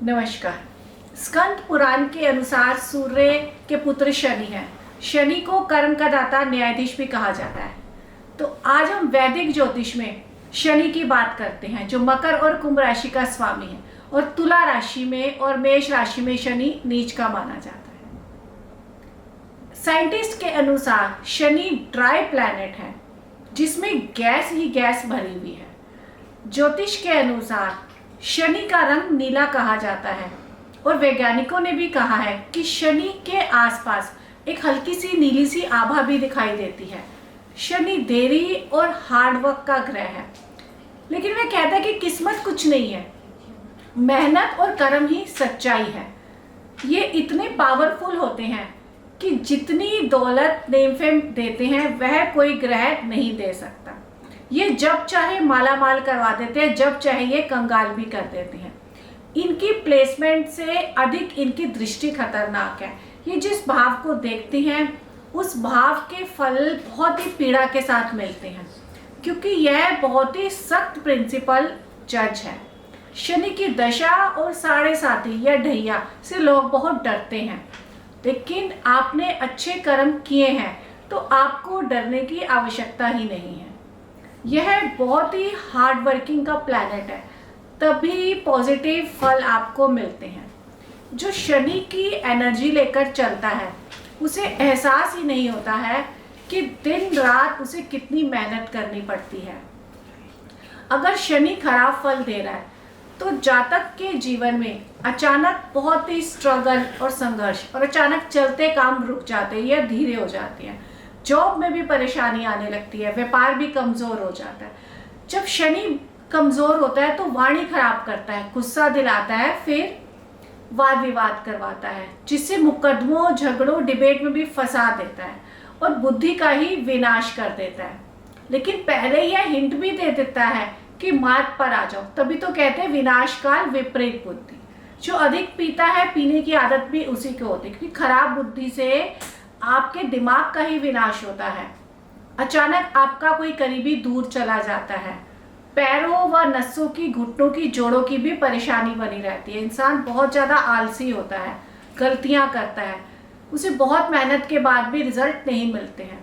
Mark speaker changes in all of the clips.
Speaker 1: नमस्कार। स्कंद पुराण के अनुसार सूर्य के पुत्र शनि हैं। शनि को कर्म का दाता, न्यायाधीश भी कहा जाता है। तो आज हम वैदिक ज्योतिष में शनि की बात करते हैं, जो मकर और कुंभ राशि का स्वामी है और तुला राशि में और मेष राशि में शनि नीच का माना जाता है। साइंटिस्ट के अनुसार शनि ड्राई प्लैनेट है जिसमें गैस ही गैस भरी हुई है। ज्योतिष के अनुसार शनि का रंग नीला कहा जाता है और वैज्ञानिकों ने भी कहा है कि शनि के आसपास एक हल्की सी नीली सी आभा भी दिखाई देती है। शनि देरी और हार्डवर्क का ग्रह है, लेकिन वह कहता है कि किस्मत कुछ नहीं है, मेहनत और कर्म ही सच्चाई है। ये इतने पावरफुल होते हैं कि जितनी दौलत नेम फेम देते हैं वह कोई ग्रह नहीं दे सकता। ये जब चाहे माला माल करवा देते हैं, जब चाहे ये कंगाल भी कर देते हैं। इनकी प्लेसमेंट से अधिक इनकी दृष्टि खतरनाक है। ये जिस भाव को देखते हैं उस भाव के फल बहुत ही पीड़ा के साथ मिलते हैं, क्योंकि यह बहुत ही सख्त प्रिंसिपल जज है। शनि की दशा और साढ़े साथी या ढैया से लोग बहुत डरते हैं, लेकिन आपने अच्छे कर्म किए हैं तो आपको डरने की आवश्यकता ही नहीं है। यह बहुत ही हार्ड वर्किंग का प्लैनेट है, तभी पॉजिटिव फल आपको मिलते हैं। जो शनि की एनर्जी लेकर चलता है उसे एहसास ही नहीं होता है कि दिन रात उसे कितनी मेहनत करनी पड़ती है। अगर शनि खराब फल दे रहा है तो जातक के जीवन में अचानक बहुत ही स्ट्रगल और संघर्ष, और अचानक चलते काम रुक जाते हैं या धीरे हो जाते हैं। जॉब में भी परेशानी आने लगती है, व्यापार भी कमज़ोर हो जाता है। जब शनि कमज़ोर होता है तो वाणी खराब करता है, गुस्सा दिलाता है, फिर वाद विवाद करवाता है, जिससे मुकदमों, झगड़ों, डिबेट में भी फंसा देता है और बुद्धि का ही विनाश कर देता है। लेकिन पहले यह हिंट भी दे देता है कि मार्ग पर आ जाओ। तभी तो कहते हैं विनाश काल विपरीत बुद्धि। जो अधिक पीता है, पीने की आदत भी उसी को होती है, क्योंकि खराब बुद्धि से आपके दिमाग का ही विनाश होता है। अचानक आपका कोई करीबी दूर चला जाता है, पैरों व नसों की, घुटनों की, जोड़ों की भी परेशानी बनी रहती है। इंसान बहुत ज़्यादा आलसी होता है, गलतियां करता है, उसे बहुत मेहनत के बाद भी रिजल्ट नहीं मिलते हैं।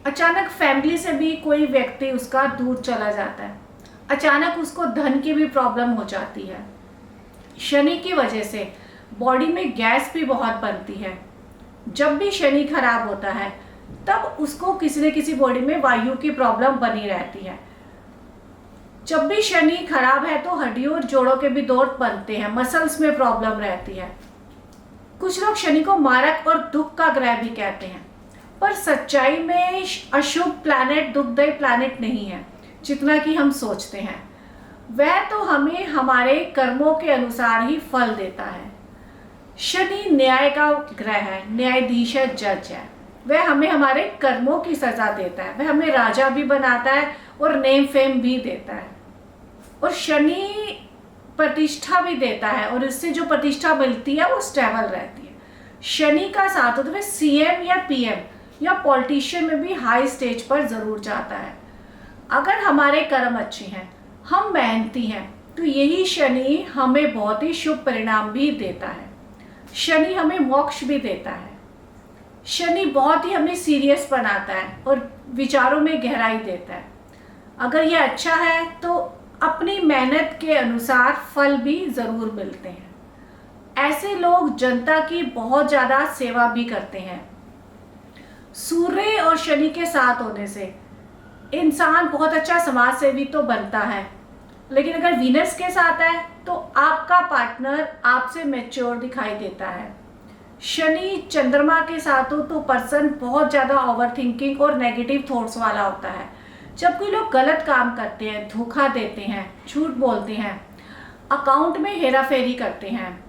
Speaker 1: अचानक फैमिली से भी कोई व्यक्ति उसका दूर चला जाता है, अचानक उसको धन की भी प्रॉब्लम हो जाती है। शनि की वजह से बॉडी में गैस भी बहुत बनती है। जब भी शनि खराब होता है तब उसको किसी न किसी बॉडी में वायु की प्रॉब्लम बनी रहती है। जब भी शनि खराब है तो हड्डियों और जोड़ों के भी दौर बनते हैं, मसल्स में प्रॉब्लम रहती है। कुछ लोग शनि को मारक और दुख का ग्रह भी कहते हैं, पर सच्चाई में अशुभ प्लैनेट दुखदायी प्लैनेट नहीं है जितना कि हम सोचते हैं। वह तो हमें हमारे कर्मों के अनुसार ही फल देता है। शनि न्याय का ग्रह है, न्यायाधीश है, जज है। वह हमें हमारे कर्मों की सजा देता है, वह हमें राजा भी बनाता है और नेम फेम भी देता है, और शनि प्रतिष्ठा भी देता है, और इससे जो प्रतिष्ठा मिलती है वो स्टेबल रहती है। शनि का साथ होता है सीएम या पीएम या पॉलिटिशियन में भी हाई स्टेज पर जरूर जाता है। अगर हमारे कर्म अच्छे हैं, हम मेहनती हैं, तो यही शनि हमें बहुत ही शुभ परिणाम भी देता है। शनि हमें मोक्ष भी देता है। शनि बहुत ही हमें सीरियस बनाता है और विचारों में गहराई देता है। अगर यह अच्छा है तो अपनी मेहनत के अनुसार फल भी ज़रूर मिलते हैं। ऐसे लोग जनता की बहुत ज़्यादा सेवा भी करते हैं। सूर्य और शनि के साथ होने से इंसान बहुत अच्छा समाज सेवी तो बनता है, लेकिन अगर वीनस के साथ है तो आपका पार्टनर आपसे मैच्योर दिखाई देता है। शनि चंद्रमा के साथ हो तो पर्सन बहुत ज़्यादा ओवर थिंकिंग और नेगेटिव थॉट्स वाला होता है। जब कोई लोग गलत काम करते हैं, धोखा देते हैं, झूठ बोलते हैं, अकाउंट में हेरा फेरी करते हैं,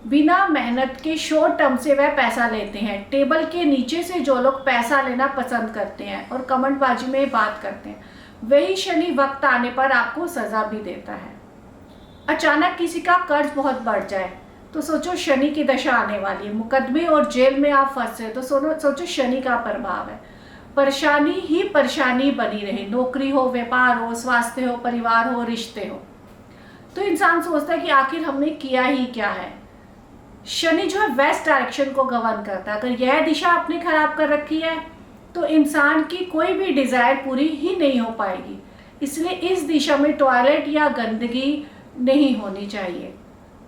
Speaker 1: बिना मेहनत के शॉर्ट टर्म से वह पैसा लेते हैं, टेबल के नीचे से जो लोग पैसा लेना पसंद करते हैं और कमेंटबाजी में बात करते हैं, वही शनि वक्त आने पर आपको सज़ा भी देता है। अचानक किसी का कर्ज बहुत बढ़ जाए तो सोचो शनि की दशा आने वाली है। मुकदमे और जेल में आप फंसे तो सोचो शनि का प्रभाव है। परेशानी ही परेशानी बनी रहे, नौकरी हो, व्यापार हो, स्वास्थ्य हो, परिवार हो, रिश्ते हो। तो इंसान सोचता है कि आखिर हमने किया ही क्या है। शनि जो है वेस्ट डायरेक्शन को गवर्न करता है। अगर यह दिशा आपने खराब कर रखी है तो इंसान की कोई भी डिज़ायर पूरी ही नहीं हो पाएगी। इसलिए इस दिशा में टॉयलेट या गंदगी नहीं होनी चाहिए।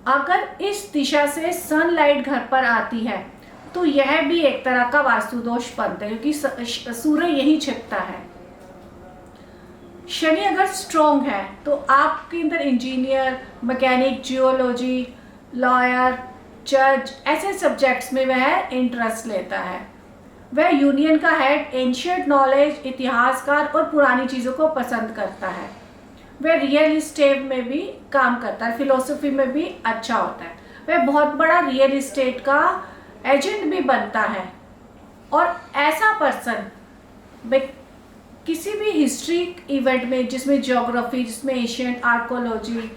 Speaker 1: अगर इस दिशा से सनलाइट घर पर आती है तो यह भी एक तरह का वास्तु दोष बनता है, क्योंकि सूर्य यही छिपता है। शनि अगर स्ट्रॉन्ग है तो आपके अंदर इंजीनियर, मैकेनिक, जियोलॉजी, लॉयर, जज ऐसे सब्जेक्ट्स में वह इंटरेस्ट लेता है। वह यूनियन का हेड, एंशिएंट नॉलेज, इतिहासकार और पुरानी चीज़ों को पसंद करता है। वह रियल इस्टेट में भी काम करता है, फिलोसफी में भी अच्छा होता है। वह बहुत बड़ा रियल इस्टेट का एजेंट भी बनता है। और ऐसा पर्सन किसी भी हिस्ट्री इवेंट में, जिसमें ज्योग्राफी, जिसमें एशियंट आर्कोलॉजी,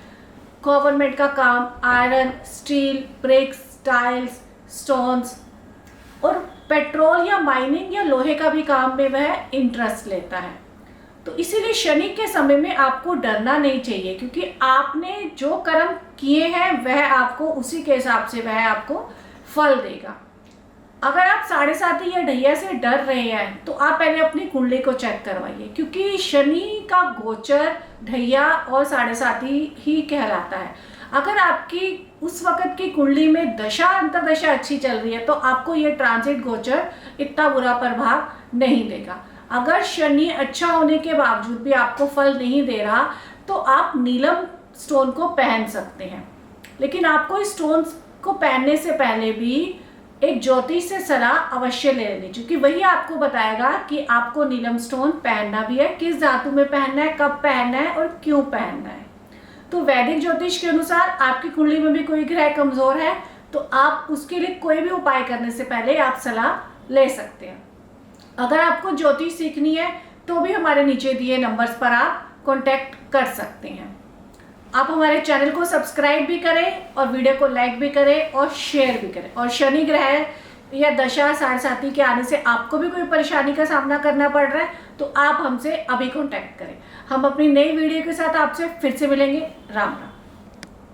Speaker 1: गवर्नमेंट का काम, iron, steel, bricks, tiles, stones और पेट्रोल या माइनिंग या लोहे का भी काम में वह इंटरेस्ट लेता है। तो इसीलिए शनि के समय में आपको डरना नहीं चाहिए, क्योंकि आपने जो कर्म किए हैं वह आपको उसी के हिसाब से वह आपको फल देगा। अगर आप 7.5 या ढैया से डर रहे हैं तो आप पहले अपनी कुंडली को चेक करवाइए, क्योंकि शनि का गोचर ढैया और 7.5 ही कहलाता है। अगर आपकी उस वक्त की कुंडली में दशा अंतरदशा अच्छी चल रही है तो आपको ये ट्रांजिट गोचर इतना बुरा प्रभाव नहीं देगा। अगर शनि अच्छा होने के बावजूद भी आपको फल नहीं दे रहा तो आप नीलम स्टोन को पहन सकते हैं। लेकिन आपको इस स्टोन को पहनने से पहले भी एक ज्योतिष से सलाह अवश्य ले लेनी, क्योंकि वही आपको बताएगा कि आपको नीलम स्टोन पहनना भी है, किस धातु में पहनना है, कब पहनना है और क्यों पहनना है। तो वैदिक ज्योतिष के अनुसार आपकी कुंडली में भी कोई ग्रह कमजोर है तो आप उसके लिए कोई भी उपाय करने से पहले आप सलाह ले सकते हैं। अगर आपको ज्योतिष सीखनी है तो भी हमारे नीचे दिए नंबर्स पर आप कांटेक्ट कर सकते हैं। आप हमारे चैनल को सब्सक्राइब भी करें और वीडियो को लाइक भी करें और शेयर भी करें। और शनि ग्रह या दशा 7.5 के आने से आपको भी कोई परेशानी का सामना करना पड़ रहा है तो आप हमसे अभी कांटेक्ट करें। हम अपनी नई वीडियो के साथ आपसे फिर से मिलेंगे। राम राम।